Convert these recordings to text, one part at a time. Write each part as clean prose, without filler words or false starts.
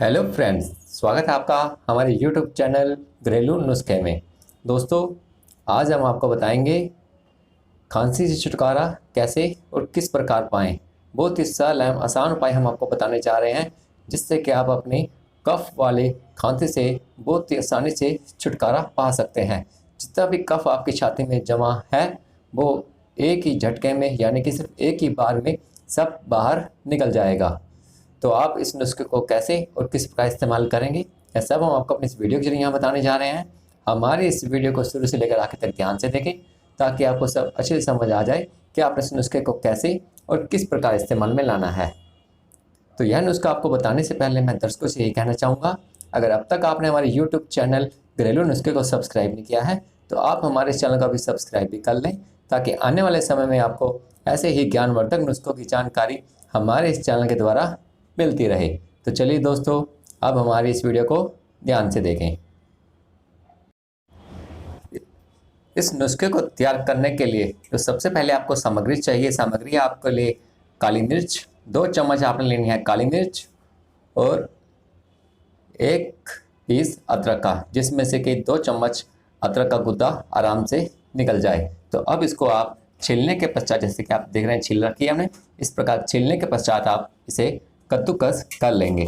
Hello friends, स्वागत है आपका हमारे यूट्यूब चैनल घरेलू नुस्खे में। दोस्तों, आज हम आपको बताएंगे खांसी से छुटकारा कैसे और किस प्रकार पाएं। बहुत ही सरल एवं आसान उपाय हम आपको बताने जा रहे हैं, जिससे कि आप अपने कफ वाले खांसी से बहुत ही आसानी से छुटकारा पा सकते हैं। जितना भी कफ आपकी छाती में जमा है, वो एक ही झटके में यानी कि सिर्फ एक ही बार में सब बाहर निकल जाएगा। तो आप इस नुस्खे को कैसे और किस प्रकार इस्तेमाल करेंगे, यह सब हम आपको अपनी इस वीडियो के जरिए यहाँ बताने जा रहे हैं। हमारी इस वीडियो को शुरू से लेकर आखिर तक ध्यान से देखें, ताकि आपको सब अच्छे से समझ आ जाए कि आपने इस नुस्खे को कैसे और किस प्रकार इस्तेमाल में लाना है। तो यह नुस्खा आपको बताने से पहले मैं दर्शकों से यही कहना चाहूँगा, अगर अब तक आपने हमारे यूट्यूब चैनल घरेलू नुस्खे को सब्सक्राइब नहीं किया है, तो आप हमारे इस चैनल का भी सब्सक्राइब भी कर लें, ताकि आने वाले समय में आपको ऐसे ही ज्ञानवर्धक नुस्खों की जानकारी हमारे इस चैनल के द्वारा मिलती रहे। तो चलिए दोस्तों, अब हमारी इस वीडियो को ध्यान से देखें। इस नुस्खे को तैयार करने के लिए तो सबसे पहले आपको सामग्री चाहिए। सामग्री आपके लिए काली मिर्च 2 चम्मच आपने लेनी है, काली मिर्च, और 1 पीस अदरक का, जिसमें से कि 2 चम्मच अदरक का गुद्दा आराम से निकल जाए। तो अब इसको आप छीलने के पश्चात, जैसे कि आप देख रहे हैं छील रखी है हमने, इस प्रकार छीलने के पश्चात आप इसे कद्दूकस कर लेंगे।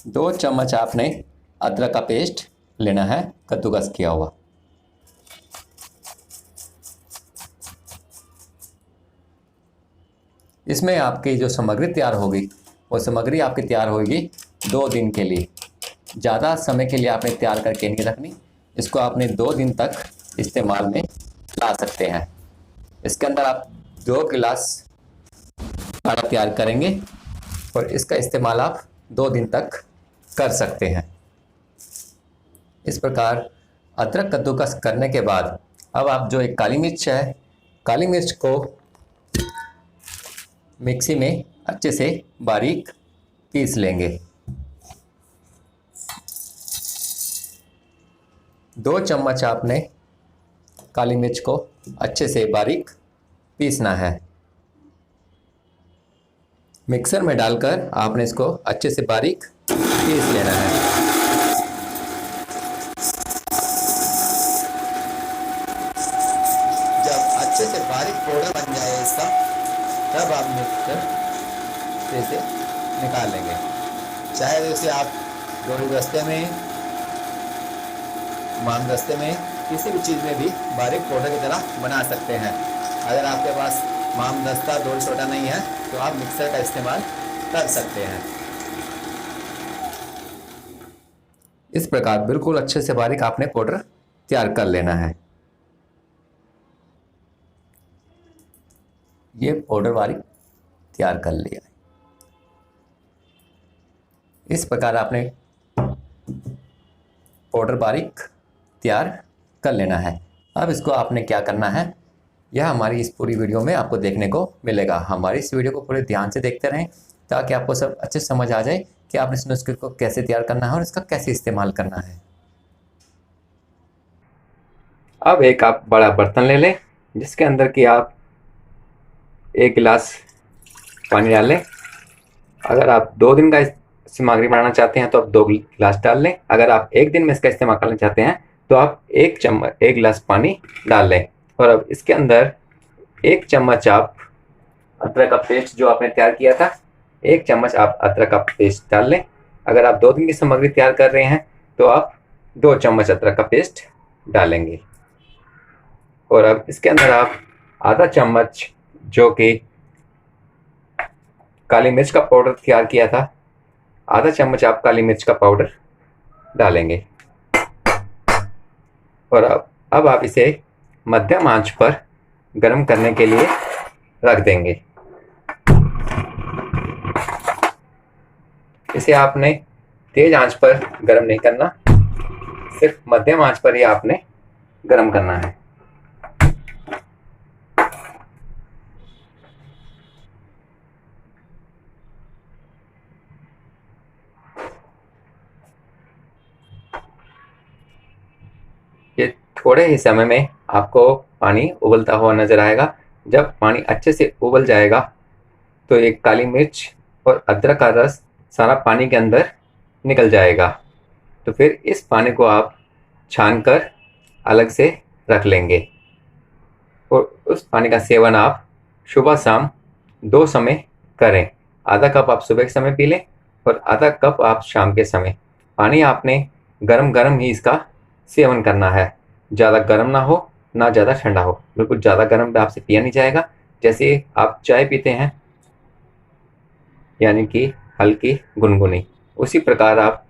दो चम्मच आपने अदरक का पेस्ट लेना है, कद्दूकस किया हुआ। इसमें आपकी जो सामग्री तैयार होगी, वो सामग्री आपकी तैयार होगी 2 दिन के लिए। ज़्यादा समय के लिए आपने तैयार करके नहीं रखनी, इसको आपने 2 दिन तक इस्तेमाल में ला सकते हैं। इसके अंदर आप 2 गिलास काढ़ा तैयार करेंगे और इसका इस्तेमाल आप 2 दिन तक कर सकते हैं। इस प्रकार अदरक कद्दूकस करने के बाद अब आप जो एक काली मिर्च है, काली मिर्च को मिक्सी में अच्छे से बारीक पीस लेंगे। 2 चम्मच आपने काली मिर्च को अच्छे से बारीक पीसना है। मिक्सर में डालकर आपने इसको अच्छे से बारीक पीस लेना है। जब अच्छे से बारीक पाउडर बन जाए इसका, तब आप मिक्सर से इसे निकाल लेंगे। चाहे इसे आप डोरी दस्ते में, माम दस्ते में, किसी भी चीज़ में भी बारीक पाउडर की तरह बना सकते हैं। अगर आपके पास माम दस्ता डोरी सोटा नहीं है, तो आप मिक्सर का इस्तेमाल कर सकते हैं। इस प्रकार बिल्कुल अच्छे से बारीक आपने पाउडर तैयार कर लेना है। ये पाउडर बारीक तैयार कर लिया है। इस प्रकार आपने पाउडर बारीक तैयार कर लेना है। अब इसको आपने क्या करना है, यह हमारी इस पूरी वीडियो में आपको देखने को मिलेगा। हमारी इस वीडियो को पूरे ध्यान से देखते रहें, ताकि आपको सब अच्छे से समझ आ जाए कि आपने इस नुस्खे को कैसे तैयार करना है और इसका कैसे इस्तेमाल करना है। अब एक आप बड़ा बर्तन ले लें, जिसके अंदर कि आप 1 गिलास पानी डाल लें। अगर आप 2 दिन का सामग्री बनाना चाहते हैं तो आप 2 गिलास डाल लें। अगर आप 1 दिन में इसका इस्तेमाल करना चाहते हैं तो आप 1 गिलास पानी डाल लें। और अब इसके अंदर 1 चम्मच आप अदरक का पेस्ट जो आपने तैयार किया था, 1 चम्मच आप अदरक का पेस्ट डाल लें। अगर आप 2 दिन की सामग्री तैयार कर रहे हैं तो आप 2 चम्मच अदरक का पेस्ट डालेंगे। और अब इसके अंदर आप आधा चम्मच जो कि काली मिर्च का पाउडर तैयार किया था, आधा चम्मच आप काली मिर्च का पाउडर डालेंगे। और अब आप इसे मध्यम आंच पर गर्म करने के लिए रख देंगे। इसे आपने तेज आंच पर गर्म नहीं करना, सिर्फ मध्यम आंच पर ही आपने गर्म करना है। थोड़े ही समय में आपको पानी उबलता हुआ नज़र आएगा। जब पानी अच्छे से उबल जाएगा तो एक काली मिर्च और अदरक का रस सारा पानी के अंदर निकल जाएगा। तो फिर इस पानी को आप छान कर अलग से रख लेंगे और उस पानी का सेवन आप सुबह शाम 2 समय करें। आधा कप आप सुबह के समय पी लें और आधा कप आप शाम के समय। पानी आपने गरम गरम ही इसका सेवन करना है, ज़्यादा गर्म ना हो ना ज़्यादा ठंडा हो। बिल्कुल ज़्यादा गर्म आपसे पिया नहीं जाएगा। जैसे आप चाय पीते हैं यानी कि हल्की गुनगुनी, उसी प्रकार आप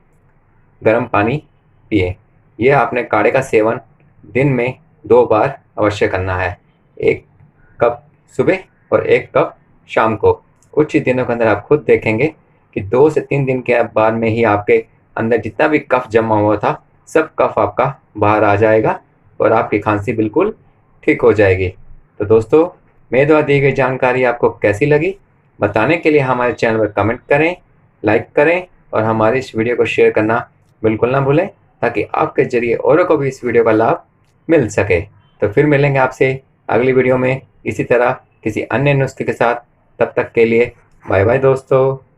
गर्म पानी पिए। यह आपने काढ़े का सेवन दिन में 2 बार अवश्य करना है, 1 कप सुबह और 1 कप शाम को। कुछ ही दिनों के अंदर आप खुद देखेंगे कि 2 से 3 दिन के बाद में ही आपके अंदर जितना भी कफ जमा हुआ था सब कफ आपका बाहर आ जाएगा और आपकी खांसी बिल्कुल ठीक हो जाएगी। तो दोस्तों, मेरे द्वारा दी गई जानकारी आपको कैसी लगी बताने के लिए हमारे चैनल पर कमेंट करें, लाइक करें और हमारी इस वीडियो को शेयर करना बिल्कुल ना भूलें, ताकि आपके जरिए औरों को भी इस वीडियो का लाभ मिल सके। तो फिर मिलेंगे आपसे अगली वीडियो में इसी तरह किसी अन्य नुस्खे के साथ। तब तक के लिए बाय बाय दोस्तों।